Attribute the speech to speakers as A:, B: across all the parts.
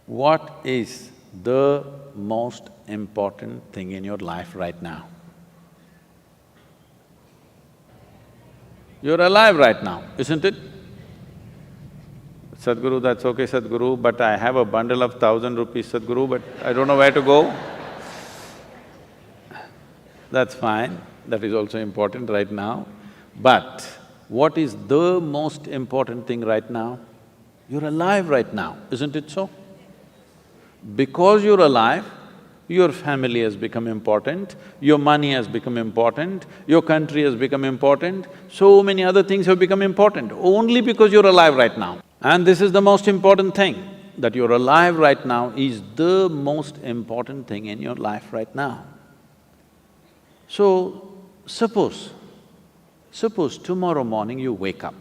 A: What is the most important thing in your life right now? You're alive right now, isn't it? Sadhguru, that's okay, Sadhguru, but I have a bundle of 1,000 rupees, Sadhguru, but I don't know where to go. That's fine, that is also important right now. But what is the most important thing right now? You're alive right now, isn't it so? Because you're alive, your family has become important, your money has become important, your country has become important, so many other things have become important only because you're alive right now. And this is the most important thing, that you're alive right now is the most important thing in your life right now. So, suppose tomorrow morning you wake up.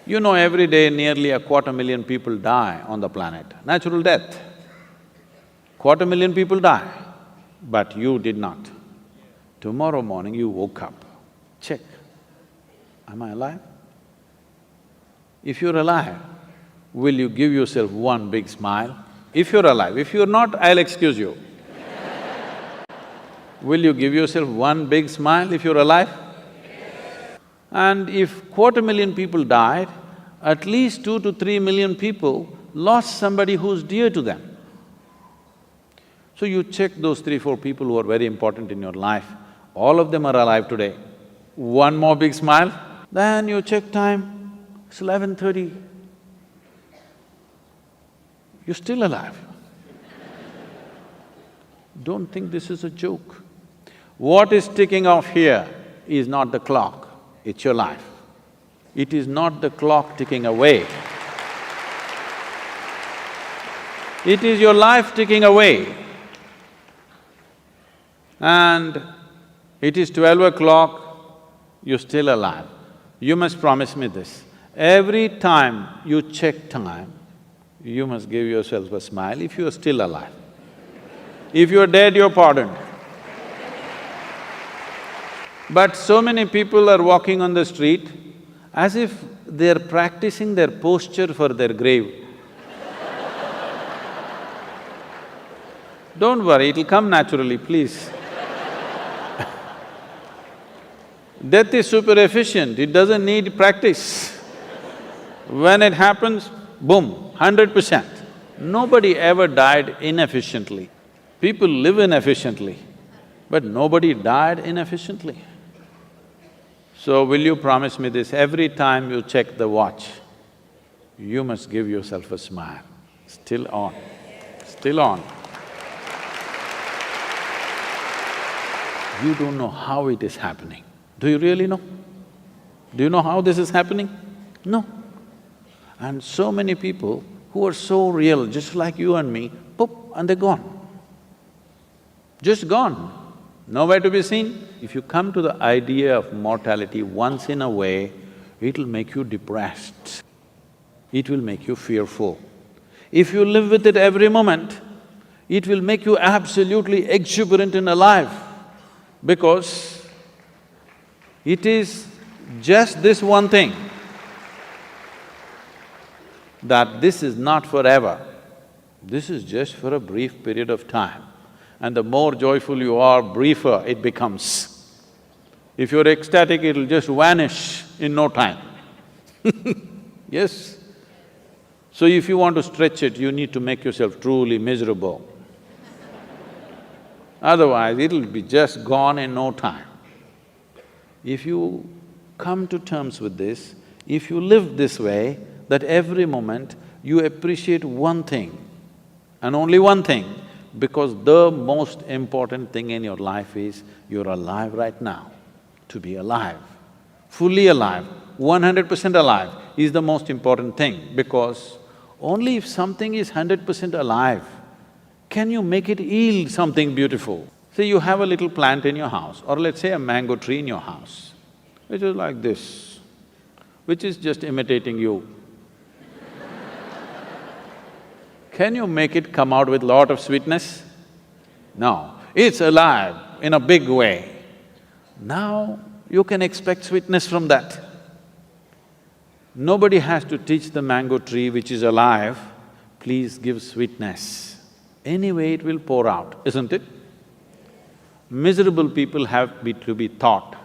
A: You know, every day nearly 250,000 people die on the planet, natural death. 250,000 people die, but you did not. Tomorrow morning you woke up, check, am I alive? If you're alive, will you give yourself one big smile? If you're alive, if you're not, I'll excuse you. Will you give yourself one big smile if you're alive? And if 250,000 people died, at least 2 to 3 million people lost somebody who's dear to them. So you check those 3, 4 people who are very important in your life, all of them are alive today. One more big smile, then you check time, it's 11:30. You're still alive. Don't think this is a joke. What is ticking off here is not the clock, it's your life. It is not the clock ticking away. It is your life ticking away. And it is 12 o'clock, you're still alive. You must promise me this, every time you check time, you must give yourself a smile if you are still alive. If you are dead, you're pardoned. But so many people are walking on the street as if they're practicing their posture for their grave. Don't worry, it'll come naturally, please. Death is super efficient, it doesn't need practice. When it happens, boom, 100%. Nobody ever died inefficiently. People live inefficiently, but nobody died inefficiently. So will you promise me this, every time you check the watch, you must give yourself a smile, still on, still on. You don't know how it is happening. Do you really know? Do you know how this is happening? No. And so many people who are so real, just like you and me, poof, and they're gone. Just gone, nowhere to be seen. If you come to the idea of mortality once in a way, it'll make you depressed, it will make you fearful. If you live with it every moment, it will make you absolutely exuberant and alive, because it is just this one thing, that this is not forever, this is just for a brief period of time. And the more joyful you are, briefer it becomes. If you're ecstatic, it'll just vanish in no time. Yes? So if you want to stretch it, you need to make yourself truly miserable. Otherwise, it'll be just gone in no time. If you come to terms with this, if you live this way, that every moment you appreciate one thing and only one thing, because the most important thing in your life is you're alive right now. To be alive, fully alive, 100% alive is the most important thing, because only if something is 100% alive, can you make it yield something beautiful. Say you have a little plant in your house, or let's say a mango tree in your house, which is like this, which is just imitating you. Can you make it come out with lot of sweetness? No, it's alive in a big way. Now you can expect sweetness from that. Nobody has to teach the mango tree which is alive, please give sweetness. Anyway it will pour out, isn't it? Miserable people have to be taught,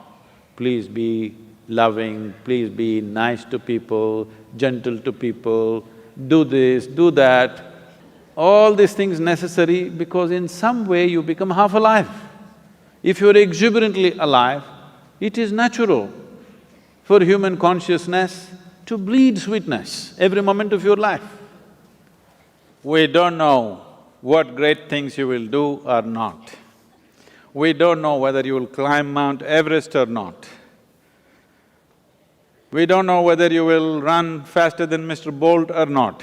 A: please be loving, please be nice to people, gentle to people, do this, do that. All these things necessary because in some way you become half alive. If you're exuberantly alive, it is natural for human consciousness to bleed sweetness every moment of your life. We don't know what great things you will do or not. We don't know whether you will climb Mount Everest or not. We don't know whether you will run faster than Mr. Bolt or not.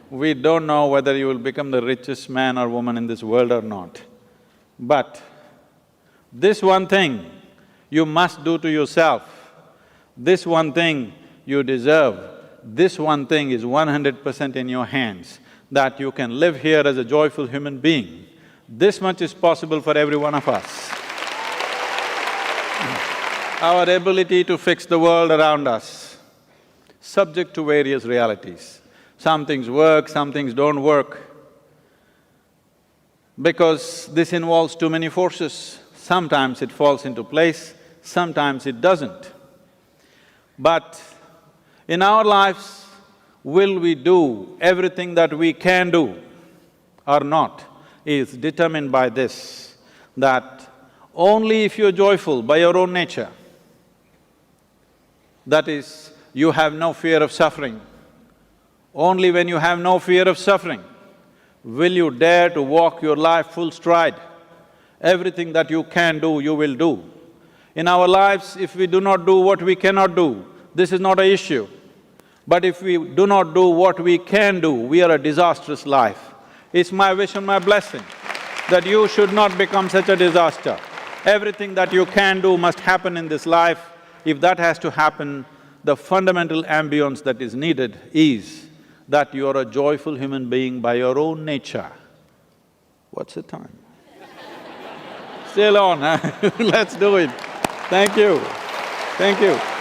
A: We don't know whether you will become the richest man or woman in this world or not. But this one thing you must do to yourself, this one thing you deserve, this one thing is 100% in your hands, that you can live here as a joyful human being. This much is possible for every one of us. Our ability to fix the world around us, subject to various realities. Some things work, some things don't work. Because this involves too many forces, sometimes it falls into place, sometimes it doesn't. But in our lives, will we do everything that we can do or not is determined by this, that only if you're joyful by your own nature, that is, you have no fear of suffering, only when you have no fear of suffering will you dare to walk your life full stride. Everything that you can do, you will do. In our lives, if we do not do what we cannot do, this is not an issue. But if we do not do what we can do, we are a disastrous life. It's my wish and my blessing that you should not become such a disaster. Everything that you can do must happen in this life. If that has to happen, the fundamental ambience that is needed is that you are a joyful human being by your own nature. What's the time? Still on, huh? Let's do it. Thank you. Thank you.